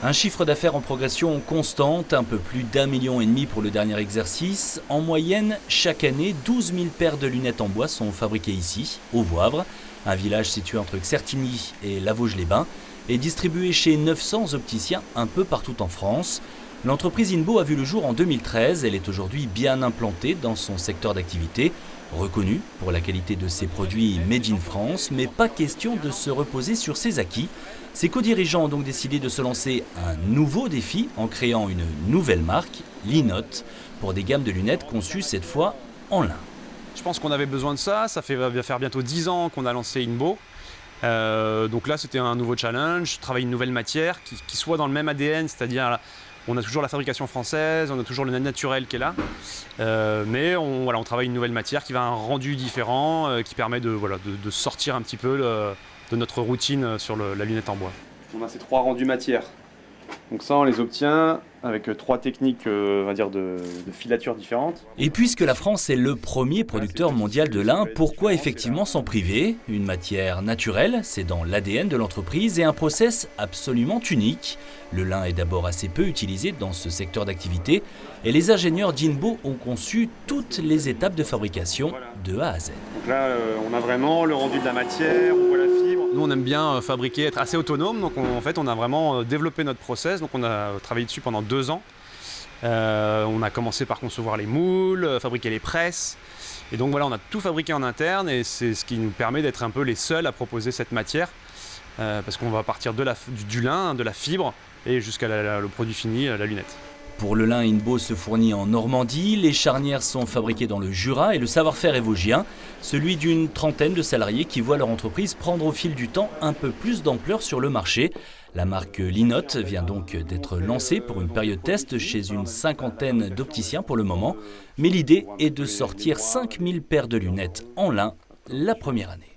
Un chiffre d'affaires en progression constante, un peu plus d'1,5 million pour le dernier exercice. En moyenne, chaque année, 12 000 paires de lunettes en bois sont fabriquées ici, au Voivre, un village situé entre Certigny et La Vosges-les-Bains, et distribué chez 900 opticiens un peu partout en France. L'entreprise INBO a vu le jour en 2013, elle est aujourd'hui bien implantée dans son secteur d'activité, reconnue pour la qualité de ses produits made in France, mais pas question de se reposer sur ses acquis. Ses co-dirigeants ont donc décidé de se lancer un nouveau défi en créant une nouvelle marque, Linotte, pour des gammes de lunettes conçues cette fois en lin. Je pense qu'on avait besoin de ça, va faire bientôt 10 ans qu'on a lancé INBO. Donc là c'était un nouveau challenge, travailler une nouvelle matière qui soit dans le même ADN, c'est-à-dire on a toujours la fabrication française, on a toujours le naturel qui est là, mais on travaille une nouvelle matière qui va à un rendu différent, qui permet de sortir un petit peu de notre routine sur la lunette en bois. On a ces 3 rendus matières, donc ça on les obtient avec 3 techniques on va dire de filature différentes. Et puisque la France est le premier producteur mondial de lin, pourquoi effectivement s'en priver? Une matière naturelle, c'est dans l'ADN de l'entreprise et un process absolument unique. Le lin est d'abord assez peu utilisé dans ce secteur d'activité et les ingénieurs d'INBO ont conçu toutes les étapes de fabrication de A à Z. Donc là on a vraiment le rendu de la matière, on voit la fibre. Nous on aime bien fabriquer, être assez autonome, donc en fait on a vraiment développé notre process, donc on a travaillé dessus pendant 2 ans. On a commencé par concevoir les moules, fabriquer les presses. Et donc voilà, on a tout fabriqué en interne et c'est ce qui nous permet d'être un peu les seuls à proposer cette matière. Parce qu'on va partir du lin, de la fibre et jusqu'à le produit fini, la lunette. Pour le lin, INBO se fournit en Normandie, les charnières sont fabriquées dans le Jura et le savoir-faire est vosgien, celui d'une trentaine de salariés qui voient leur entreprise prendre au fil du temps un peu plus d'ampleur sur le marché. La marque Linotte vient donc d'être lancée pour une période test chez une cinquantaine d'opticiens pour le moment, mais l'idée est de sortir 5000 paires de lunettes en lin la première année.